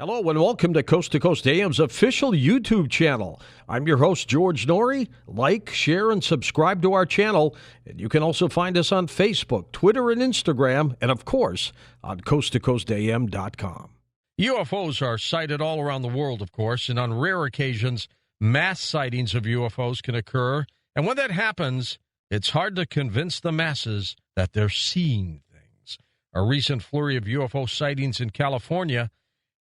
Hello and welcome to Coast AM's official YouTube channel. I'm your host, George Norrie. Like, share, and subscribe to our channel. And you can also find us on Facebook, Twitter, and Instagram, and of course, on coasttocoastam.com. UFOs are sighted all around the world, of course, and on rare occasions, mass sightings of UFOs can occur. And when that happens, it's hard to convince the masses that they're seeing things. A recent flurry of UFO sightings in California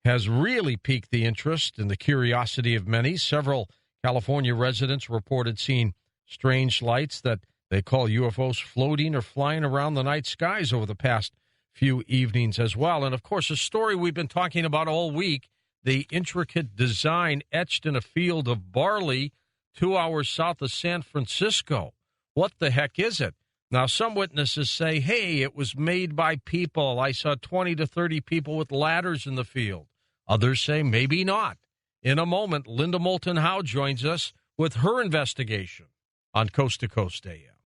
has really piqued the interest and the curiosity of many. Several California residents reported seeing strange lights that they call UFOs floating or flying around the night skies over the past few evenings as well. And, of course, a story we've been talking about all week, the intricate design etched in a field of barley 2 hours south of San Francisco. What the heck is it? Now, some witnesses say, hey, it was made by people. I saw 20 to 30 people with ladders in the field. Others say maybe not. In a moment, Linda Moulton Howe joins us with her investigation on Coast to Coast AM.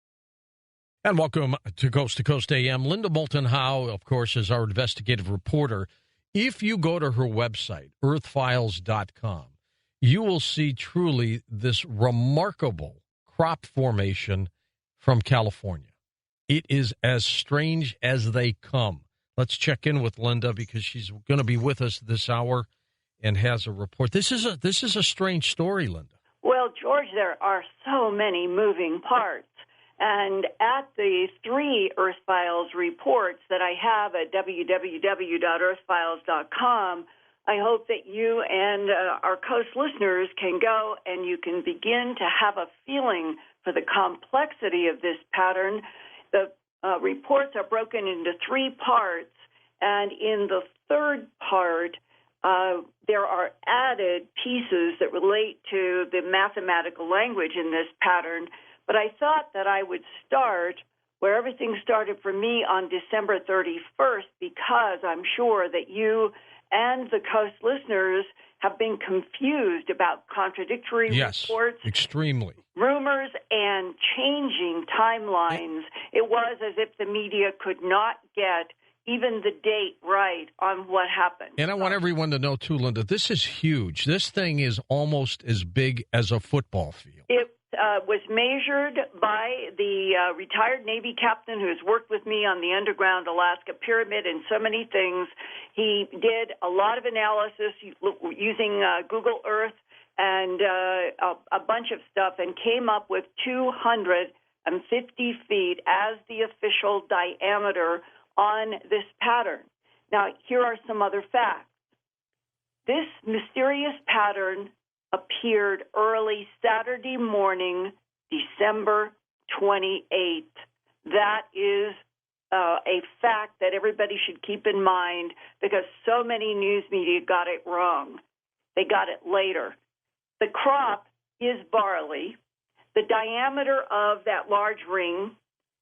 And welcome to Coast AM. Linda Moulton Howe, of course, is our investigative reporter. If you go to her website, earthfiles.com, you will see truly this remarkable crop formation from California. It is as strange as they come. Let's check in with Linda because she's going to be with us this hour and has a report. This is a strange story, Linda. Well, George, there are so many moving parts. And at the 3 Earth Files reports that I have at www.earthfiles.com, I hope that you and our Coast listeners can go and you can begin to have a feeling for the complexity of this pattern. The reports are broken into 3 parts, and in the third part, there are added pieces that relate to the mathematical language in this pattern. But I thought that I would start where everything started for me on December 31st, because I'm sure that you and the Coast listeners have been confused about contradictory reports. Yes, extremely. Rumors and changing timelines. It was as if the media could not get even the date right on what happened. And I want everyone to know, too, Linda, this is huge. This thing is almost as big as a football field. It was measured by the retired Navy captain who has worked with me on the underground Alaska Pyramid and so many things. He did a lot of analysis using Google Earth and a bunch of stuff and came up with 250 feet as the official diameter on this pattern. Now, here are some other facts. This mysterious pattern appeared early Saturday morning, December 28th. That is a fact that everybody should keep in mind because so many news media got it wrong. They got it later. The crop is barley. The diameter of that large ring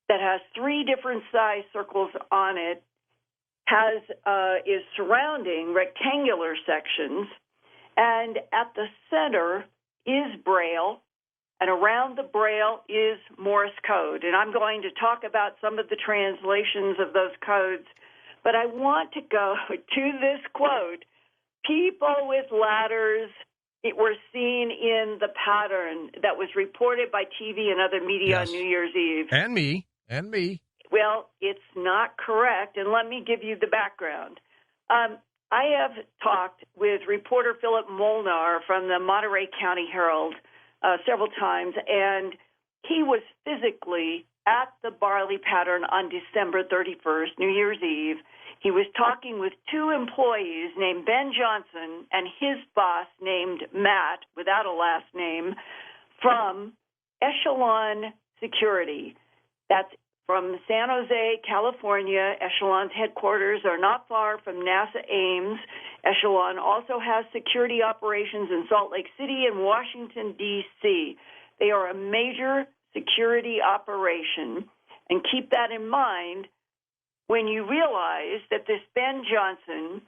that has 3 different size circles on it is surrounding rectangular sections. And at the center is Braille, and around the Braille is Morse code. And I'm going to talk about some of the translations of those codes, but I want to go to this quote. People with ladders were seen in the pattern that was reported by TV and other media on New Year's Eve. And me. Well, it's not correct, and let me give you the background. I have talked with reporter Philip Molnar from the Monterey County Herald several times, and he was physically at the barley pattern on December 31st, New Year's Eve. He was talking with 2 employees named Ben Johnson and his boss named Matt, without a last name, from Echelon Security. That's from San Jose, California. Echelon's headquarters are not far from NASA Ames. Echelon also has security operations in Salt Lake City and Washington, D.C. They are a major security operation. And keep that in mind when you realize that this Ben Johnson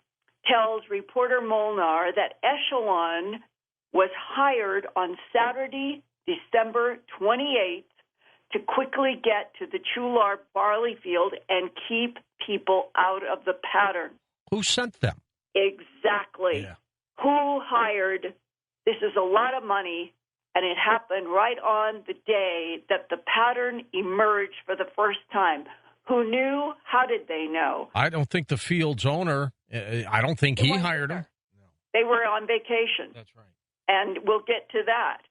tells reporter Molnar that Echelon was hired on Saturday, December 28th, to quickly get to the Chualar barley field and keep people out of the pattern. Who sent them? Exactly. Yeah. Who hired? This is a lot of money, and it happened right on the day that the pattern emerged for the first time. Who knew? How did they know? I don't think the field's owner, I don't think he hired him. They were on vacation. That's right. And we'll get to that.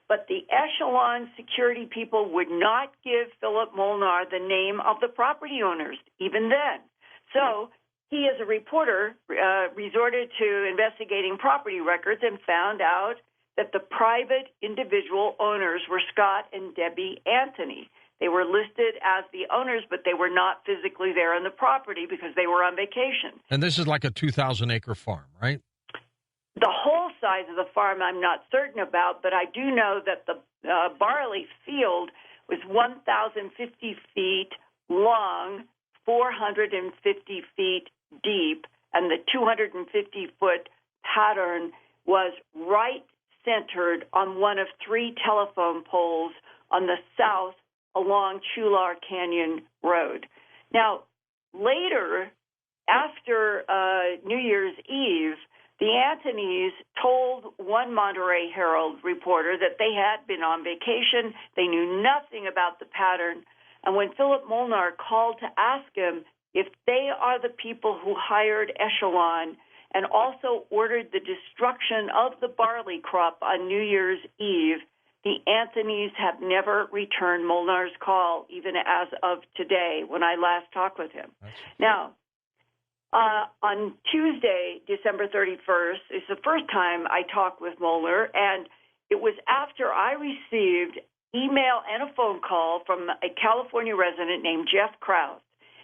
But the Echelon Security people would not give Philip Molnar the name of the property owners, even then. So he, as a reporter, resorted to investigating property records and found out that the private individual owners were Scott and Debbie Anthony. They were listed as the owners, but they were not physically there on the property because they were on vacation. And this is like a 2,000-acre farm, right? The whole size of the farm I'm not certain about, but I do know that the barley field was 1,050 feet long, 450 feet deep, and the 250-foot pattern was right centered on one of three telephone poles on the south along Chualar Canyon Road. Now, later, after New Year's Eve, the Anthonys told one Monterey Herald reporter that they had been on vacation. They knew nothing about the pattern. And when Philip Molnar called to ask him if they are the people who hired Echelon and also ordered the destruction of the barley crop on New Year's Eve, the Anthonys have never returned Molnar's call, even as of today, when I last talked with him. Now, on Tuesday, December 31st, is the first time I talked with Molnar, and it was after I received email and a phone call from a California resident named Jeff Krause.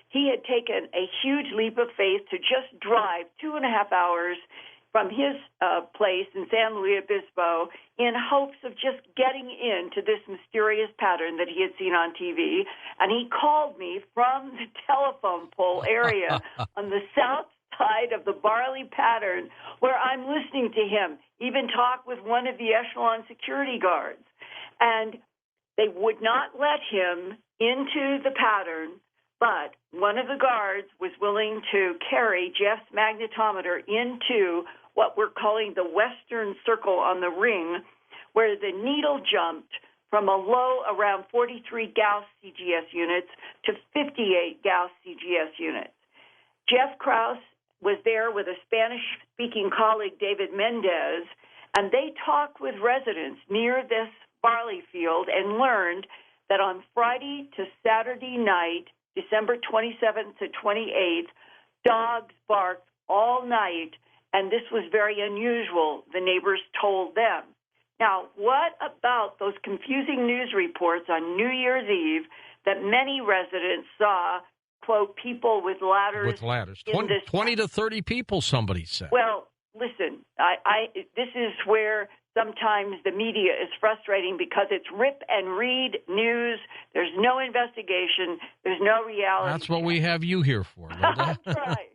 He had taken a huge leap of faith to just drive 2.5 hours from his place in San Luis Obispo in hopes of just getting into this mysterious pattern that he had seen on TV. And he called me from the telephone pole area on the south side of the barley pattern where I'm listening to him even talk with one of the Echelon security guards. And they would not let him into the pattern, but one of the guards was willing to carry Jeff's magnetometer into what we're calling the western circle on the ring, where the needle jumped from a low around 43 Gauss CGS units to 58 Gauss CGS units. Jeff Krause was there with a Spanish-speaking colleague, David Mendez, and they talked with residents near this barley field and learned that on Friday to Saturday night, December 27th to 28th, dogs barked all night, and this was very unusual, the neighbors told them. Now, what about those confusing news reports on New Year's Eve that many residents saw, quote, people with ladders? With ladders. 20 to 30 people, somebody said. Well, listen, this is where sometimes the media is frustrating because it's rip and read news. There's no investigation. There's no reality. That's what we have you here for, Linda. That's right.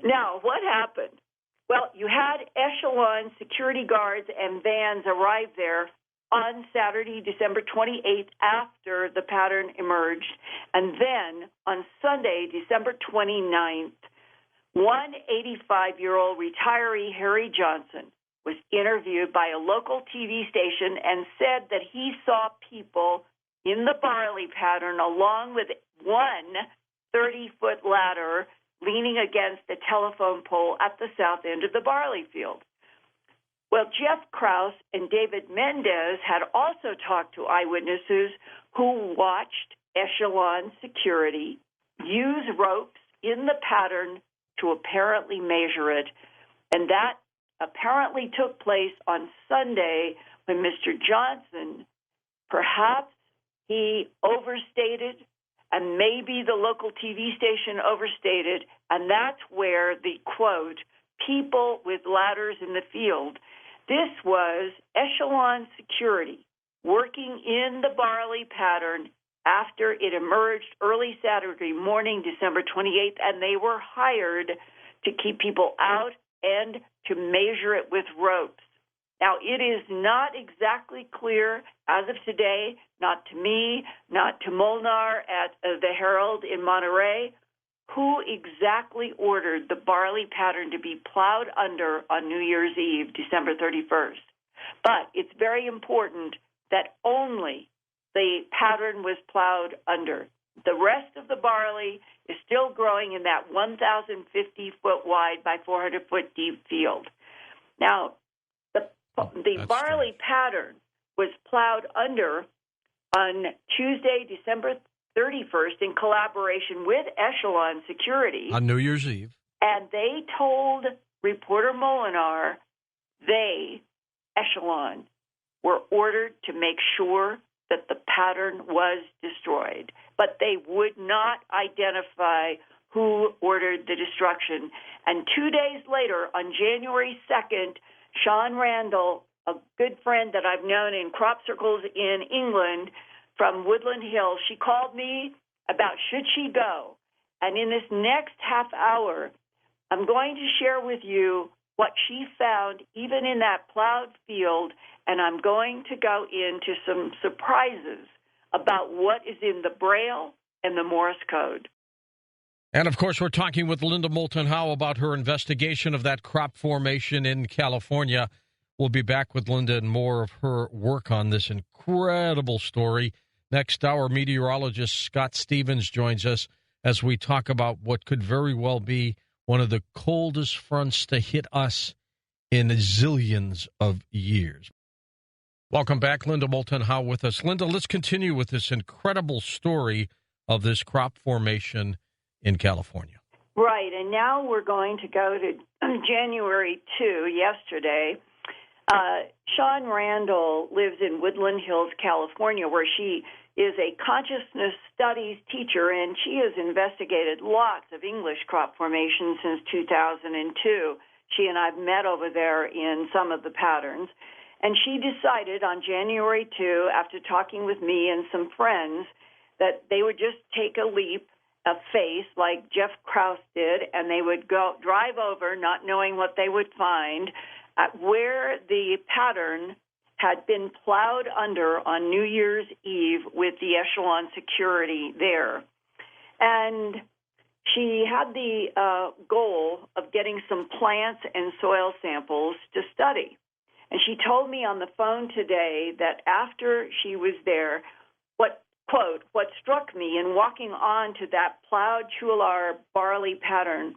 Now, what happened? Well, you had Echelon security guards and vans arrive there on Saturday, December 28th, after the pattern emerged. And then on Sunday, December 29th, one 85-year-old retiree, Harry Johnson, was interviewed by a local TV station and said that he saw people in the barley pattern along with one 30-foot ladder leaning against the telephone pole at the south end of the barley field. Well, Jeff Krause and David Mendez had also talked to eyewitnesses who watched Echelon Security use ropes in the pattern to apparently measure it, and that apparently took place on Sunday when Mr. Johnson, perhaps he overstated, and maybe the local TV station overstated, and that's where the, quote, people with ladders in the field. This was Echelon Security working in the barley pattern after it emerged early Saturday morning, December 28th, and they were hired to keep people out and to measure it with ropes. Now, it is not exactly clear as of today, not to me, not to Molnar at the Herald in Monterey, who exactly ordered the barley pattern to be plowed under on New Year's Eve, December 31st. But it's very important that only the pattern was plowed under. The rest of the barley is still growing in that 1,050-foot wide by 400-foot deep field. Now, the barley pattern was plowed under on Tuesday, December 31st, in collaboration with Echelon Security. On New Year's Eve. And they told reporter Molinar Echelon, were ordered to make sure that the pattern was destroyed. But they would not identify who ordered the destruction. And 2 days later, on January 2nd, Sean Randall, a good friend that I've known in crop circles in England from Woodland Hills, she called me about should she go. And in this next half hour, I'm going to share with you what she found even in that plowed field, and I'm going to go into some surprises about what is in the Braille and the Morse code. And, of course, we're talking with Linda Moulton Howe about her investigation of that crop formation in California. We'll be back with Linda and more of her work on this incredible story. Next hour, meteorologist Scott Stevens joins us as we talk about what could very well be one of the coldest fronts to hit us in zillions of years. Welcome back, Linda Moulton Howe with us. Linda, let's continue with this incredible story of this crop formation in California. Right, and now we're going to go to January 2, yesterday. Sean Randall lives in Woodland Hills, California, where she is a consciousness studies teacher, and she has investigated lots of English crop formations since 2002. She and I have met over there in some of the patterns. And she decided on January 2, after talking with me and some friends, that they would just take a leap of faith like Jeff Krause did, and they would go drive over, not knowing what they would find, at where the pattern had been plowed under on New Year's Eve with the Echelon Security there. And she had the goal of getting some plants and soil samples to study. And she told me on the phone today that after she was there, what struck me in walking on to that plowed Chualar barley pattern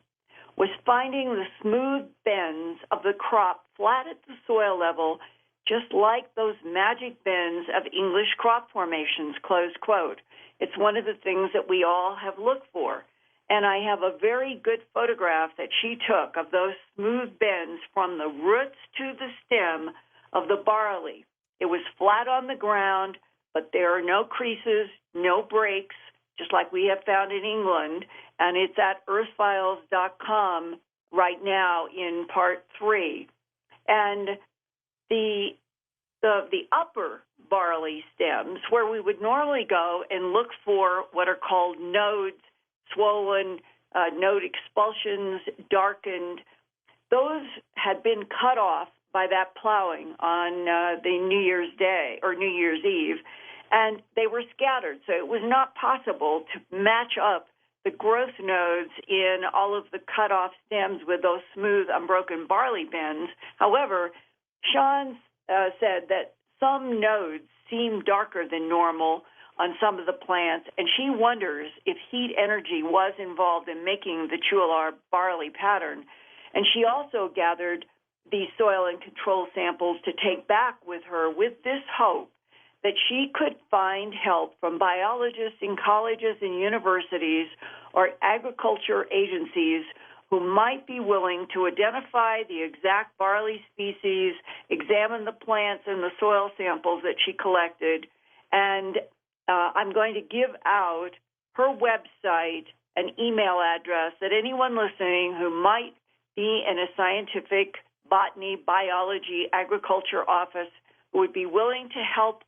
was finding the smooth bends of the crop flat at the soil level, just like those magic bends of English crop formations, close quote. It's one of the things that we all have looked for. And I have a very good photograph that she took of those smooth bends from the roots to the stem of the barley. It was flat on the ground, but there are no creases, no breaks, just like we have found in England. And it's at earthfiles.com right now in part 3. And the upper barley stems, where we would normally go and look for what are called nodes, swollen, node expulsions, darkened, those had been cut off by that plowing on the New Year's Day or New Year's Eve, and they were scattered. So it was not possible to match up the growth nodes in all of the cut-off stems with those smooth, unbroken barley bends. However, Sean said that some nodes seem darker than normal on some of the plants, and she wonders if heat energy was involved in making the Chualar barley pattern. And she also gathered these soil and control samples to take back with her with this hope that she could find help from biologists in colleges and universities or agriculture agencies who might be willing to identify the exact barley species, examine the plants and the soil samples that she collected, and I'm going to give out her website and email address that anyone listening who might be in a scientific botany, biology, agriculture office who would be willing to help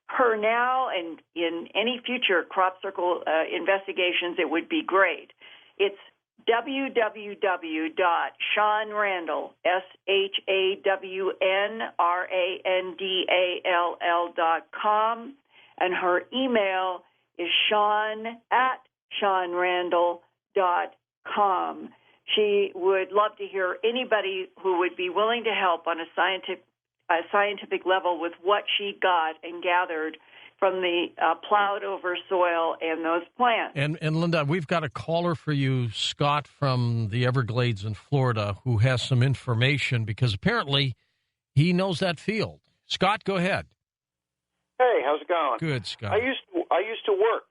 her now and in any future crop circle investigations, it would be great. It's www.SeanRandall, ShawnRandall.com, and her email is Sean@SeanRandall.com. She would love to hear anybody who would be willing to help on a scientific level with what she got and gathered from the plowed over soil and those plants. And Linda, we've got a caller for you, Scott from the Everglades in Florida, who has some information because apparently he knows that field. Scott, go ahead. Hey, how's it going? Good, Scott. I used to work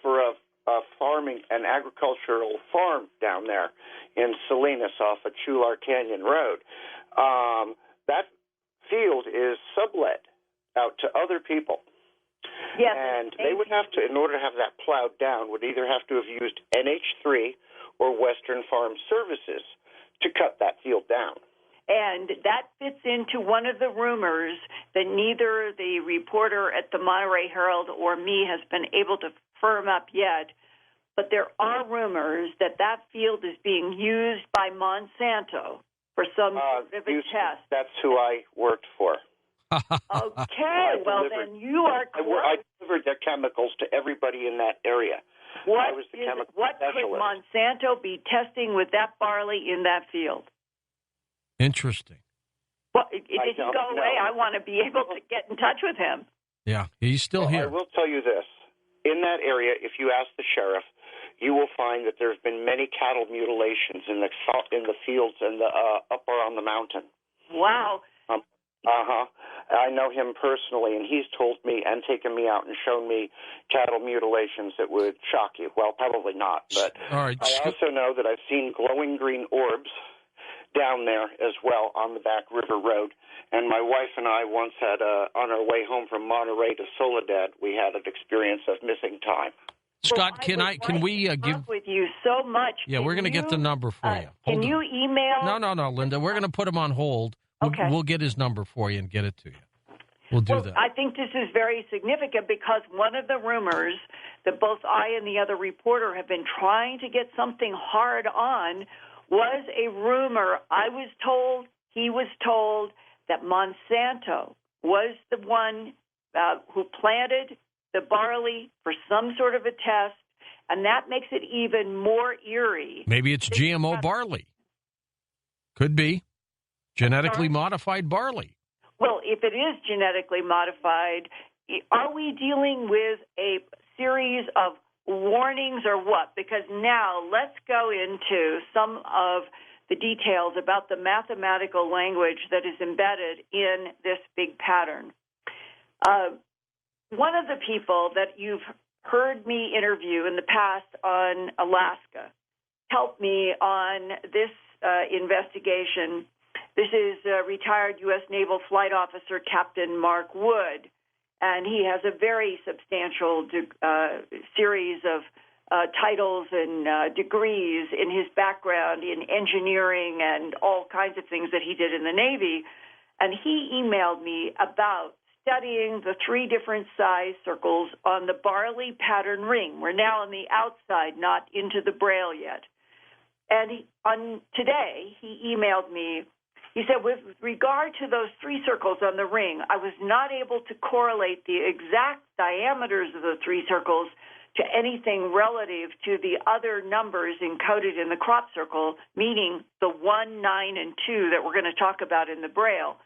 for a farming and agricultural farm down there in Salinas off of Chualar Canyon Road. That field is sublet out to other people. Yes, and they would have to, in order to have that plowed down, would either have to have used NH3 or Western Farm Services to cut that field down. And that fits into one of the rumors that neither the reporter at the Monterey Herald or me has been able to firm up yet. But there are rumors that that field is being used by Monsanto for some sort of a test. That's who I worked for. Okay, well then you are close. I delivered their chemicals to everybody in that area. I was the chemical specialist. Could Monsanto be testing with that barley in that field? Interesting. Well, did he go away? I want to be able to get in touch with him. Yeah, he's still here. I will tell you this. In that area, if you ask the sheriff, you will find that there's been many cattle mutilations in the fields and the up around the mountain. Wow. I know him personally, and he's told me and taken me out and shown me cattle mutilations that would shock you. Well, probably not, but all right. I also know that I've seen glowing green orbs down there as well on the back river road. And my wife and I once had, on our way home from Monterey to Soledad, we had an experience of missing time. Scott, can we give with you so much? Yeah, we're going to get the number for you. Can you email? No, Linda. We're going to put him on hold. We'll get his number for you and get it to you. We'll do that. I think this is very significant because one of the rumors that both I and the other reporter have been trying to get something hard on was a rumor. I was told, he was told, that Monsanto was the one who planted the barley for some sort of a test, and that makes it even more eerie. Maybe it's GMO barley. Could be. Genetically modified barley. Well, if it is genetically modified, are we dealing with a series of warnings or what? Because now let's go into some of the details about the mathematical language that is embedded in this big pattern. One of the people that you've heard me interview in the past on Alaska helped me on this investigation. This is retired U.S. Naval Flight Officer Captain Mark Wood, and he has a very substantial series of titles and degrees in his background in engineering and all kinds of things that he did in the Navy. And he emailed me about studying the three different size circles on the barley pattern ring. We're now on the outside, not into the braille yet. And today, he emailed me. He said, with regard to those three circles on the ring, I was not able to correlate the exact diameters of the three circles to anything relative to the other numbers encoded in the crop circle, meaning the 1, 9, and 2 that we're going to talk about in the braille.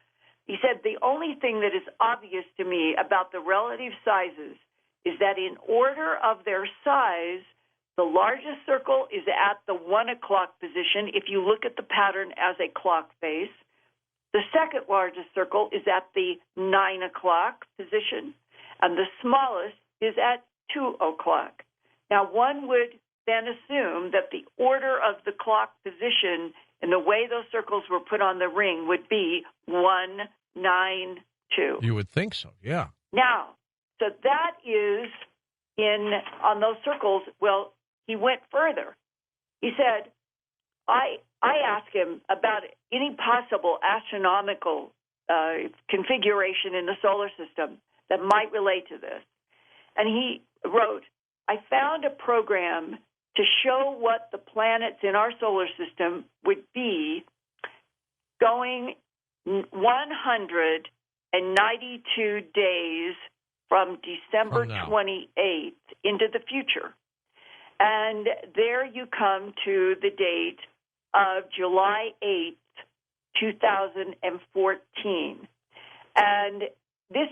He said, the only thing that is obvious to me about the relative sizes is that in order of their size, the largest circle is at the 1 o'clock position if you look at the pattern as a clock face. The second largest circle is at the 9 o'clock position, and the smallest is at 2 o'clock. Now, one would then assume that the order of the clock position and the way those circles were put on the ring would be 1, 9, 2. You would think so, yeah. Now, so that is on those circles. Well, he went further. He said, I asked him about any possible astronomical configuration in the solar system that might relate to this. And he wrote, I found a program to show what the planets in our solar system would be going 192 days from December 28th into the future. And there you come to the date of July 8th, 2014. And this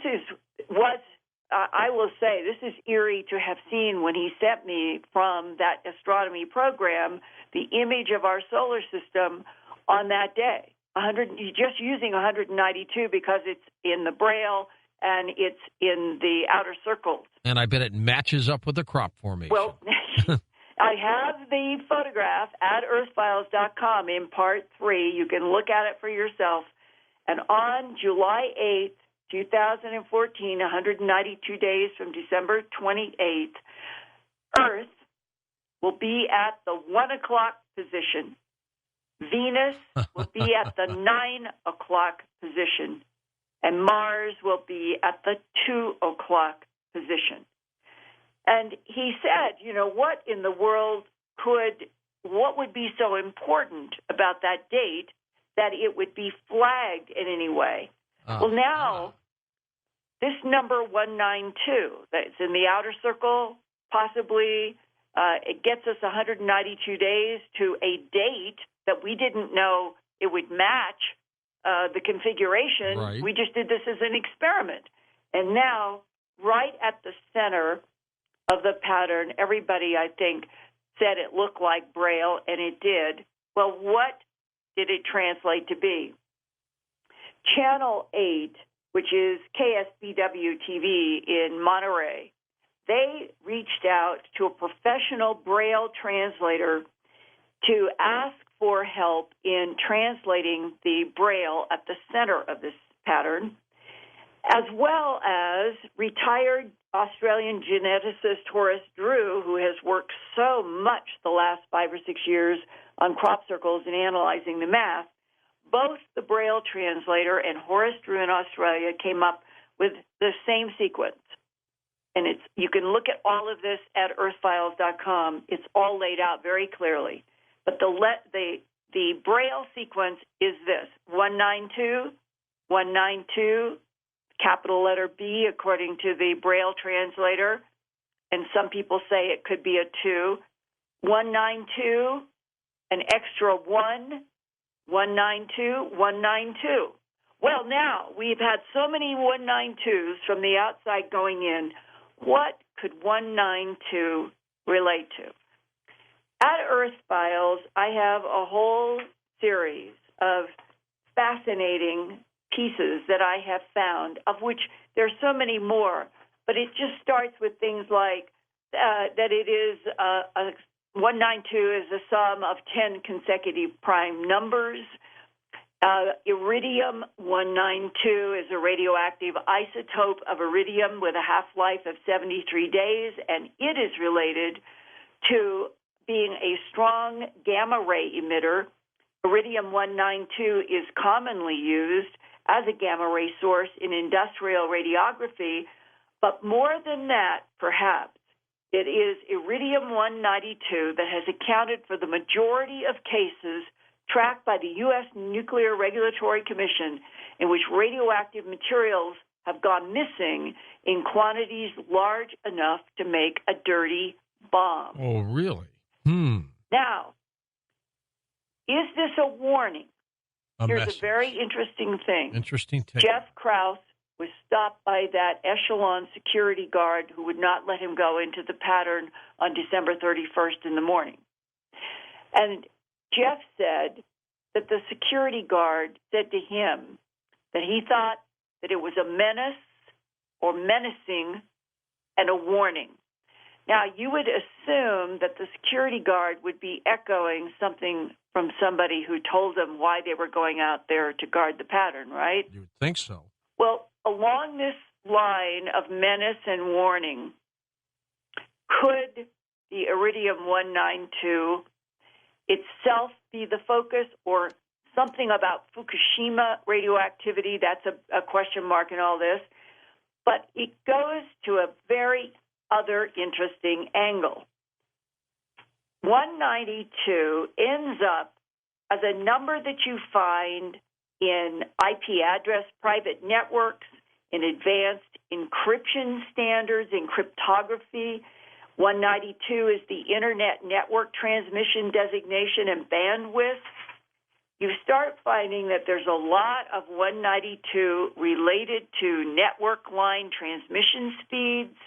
I will say, this is eerie to have seen when he sent me from that astronomy program the image of our solar system on that day. Just using 192 because it's in the Braille and it's in the outer circles. And I bet it matches up with the crop formation. Well, I have the photograph at earthfiles.com in part 3. You can look at it for yourself. And on July 8th, 2014, 192 days from December 28th, Earth will be at the 1 o'clock position. Venus will be at the 9 o'clock position. And Mars will be at the 2 o'clock position. And he said, what in the world what would be so important about that date that it would be flagged in any way? Well, now, this number 192 that's in the outer circle, possibly it gets us 192 days to a date that we didn't know it would match the configuration. Right. We just did this as an experiment. And now, right at the center of the pattern, everybody, I think, said it looked like Braille, and it did. Well, what did it translate to be? Channel 8, which is KSBW TV in Monterey, they reached out to a professional Braille translator to ask for help in translating the Braille at the center of this pattern, as well as retired Australian geneticist Horace Drew, who has worked so much the last 5 or 6 years on crop circles and analyzing the math. Both the Braille translator and Horace Drew in Australia came up with the same sequence. And you can look at all of this at earthfiles.com. It's all laid out very clearly. But the Braille sequence is this: 192, 192, capital letter B according to the Braille translator, and some people say it could be a 2, 192, an extra 1, 192, 192. Well, now, we've had so many 192s from the outside going in. What could 192 relate to? At Earth Files, I have a whole series of fascinating pieces that I have found, of which there's so many more. But it just starts with things like that it is 192 is the sum of 10 consecutive prime numbers. Iridium 192 is a radioactive isotope of iridium with a half-life of 73 days, and it is related to being a strong gamma ray emitter. Iridium 192 is commonly used as a gamma ray source in industrial radiography, but more than that, perhaps, it is Iridium 192 that has accounted for the majority of cases tracked by the U.S. Nuclear Regulatory Commission in which radioactive materials have gone missing in quantities large enough to make a dirty bomb. Oh, really? Now, is this a warning? Here's message. a very interesting thing. Interesting take. Jeff Krause was stopped by that Echelon Security guard who would not let him go into the pattern on December 31st in the morning. And Jeff said that the security guard said to him that he thought that it was a menace or menacing and a warning. Now, you would assume that the security guard would be echoing something from somebody who told them why they were going out there to guard the pattern, right? You would think so. Well, along this line of menace and warning, could the Iridium 192 itself be the focus, or something about Fukushima radioactivity? That's a question mark in all this. But it goes to a very other interesting angle. 192 ends up as a number that you find in IP address private networks, in advanced encryption standards, in cryptography. 192 is the Internet Network Transmission Designation and Bandwidth. You start finding that there's a lot of 192 related to network line transmission speeds,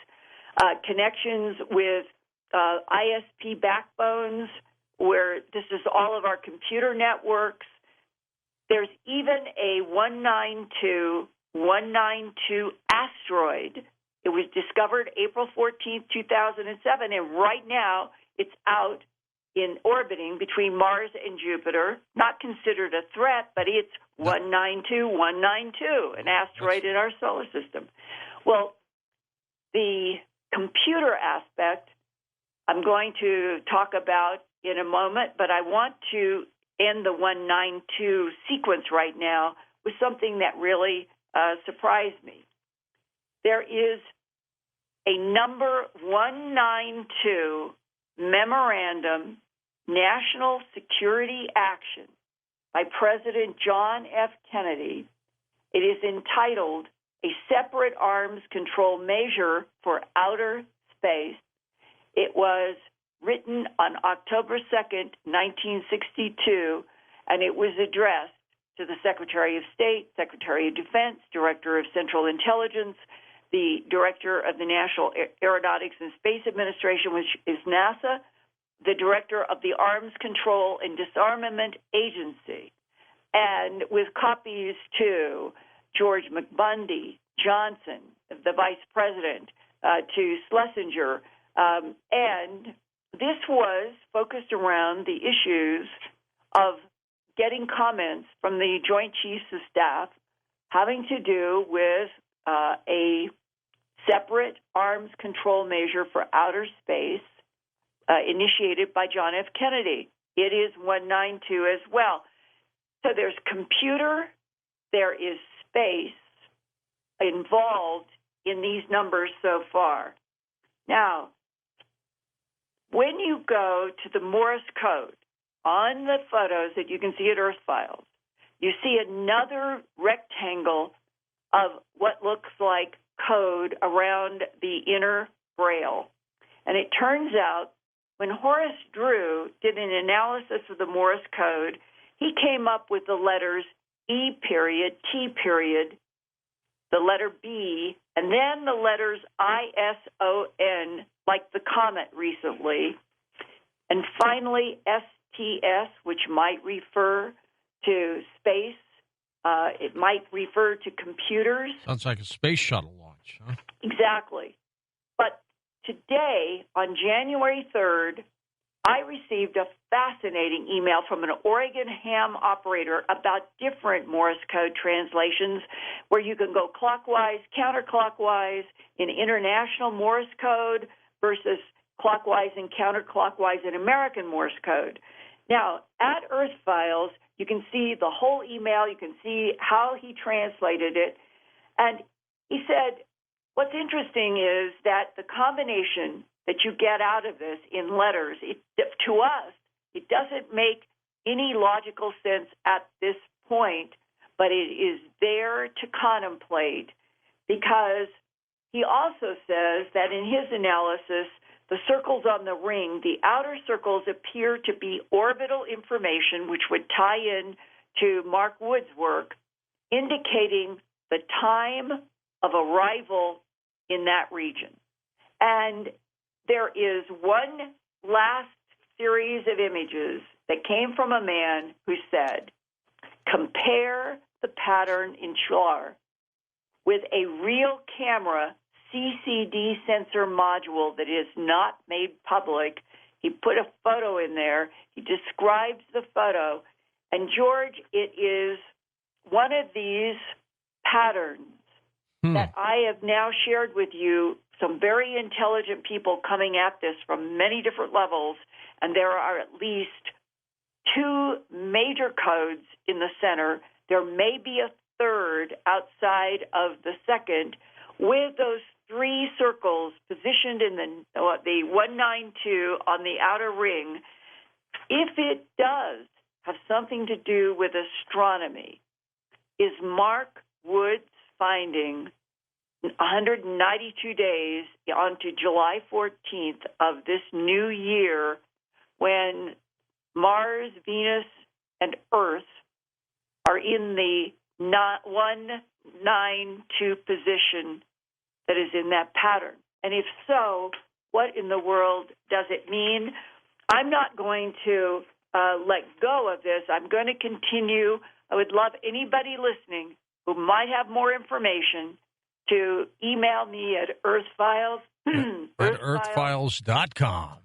connections with ISP backbones, where this is all of our computer networks. There's even a 192 asteroid. It was discovered April 14th, 2007, and right now it's out in orbiting between Mars and Jupiter, not considered a threat, but it's 192, an asteroid in our solar system. Well, the computer aspect I'm going to talk about in a moment, but I want to end the 192 sequence right now with something that really surprised me. There is a number 192 memorandum national security action by President John F. Kennedy. It is entitled A Separate Arms Control Measure for Outer Space. It was written on October 2nd, 1962, and it was addressed to the Secretary of State, Secretary of Defense, Director of Central Intelligence, the Director of the National Aeronautics and Space Administration, which is NASA, the Director of the Arms Control and Disarmament Agency, and with copies to George McBundy, Johnson, the Vice President, to Schlesinger, and this was focused around the issues of getting comments from the Joint Chiefs of Staff having to do with a separate arms control measure for outer space initiated by John F. Kennedy. It is 192 as well. So there's computer, there is space involved in these numbers so far. Now, when you go to the Morse code on the photos that you can see at Earth Files, you see another rectangle of what looks like code around the inner braille. And it turns out when Horace Drew did an analysis of the Morse code, he came up with the letters E period, T period, the letter B, and then the letters ISON, like the comet recently, and finally STS, which might refer to space. It might refer to computers. Sounds like a space shuttle launch, huh? Exactly. But today, on January 3rd, I received a fascinating email from an Oregon ham operator about different Morse code translations where you can go clockwise, counterclockwise in international Morse code versus clockwise and counterclockwise in American Morse code. Now, at Earth Files, you can see the whole email. You can see how he translated it. And he said, what's interesting is that the combination that you get out of this in letters, to us, it doesn't make any logical sense at this point, but it is there to contemplate because he also says that in his analysis, the circles on the ring, the outer circles appear to be orbital information, which would tie in to Mark Wood's work, indicating the time of arrival in that region. And there is one last series of images that came from a man who said, compare the pattern in Chualar with a real camera CCD sensor module that is not made public. He put a photo in there. He describes the photo. And, George, it is one of these patterns that I have now shared with you, some very intelligent people coming at this from many different levels, and there are at least two major codes in the center. There may be a third outside of the second with those three circles positioned in the 192 on the outer ring. If it does have something to do with astronomy, is Mark Wood's finding 192 days onto July 14th of this new year when Mars, Venus, and Earth are in the 192 position that is in that pattern. And if so, what in the world does it mean? I'm not going to let go of this. I'm going to continue. I would love anybody listening who might have more information to email me at earthfiles. At earthfiles.com.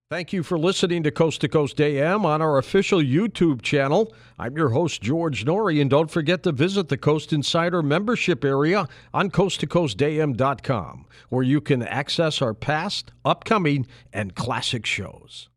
Thank you for listening to Coast AM on our official YouTube channel. I'm your host, George Norrie, and don't forget to visit the Coast Insider membership area on coasttocoastam.com, where you can access our past, upcoming, and classic shows.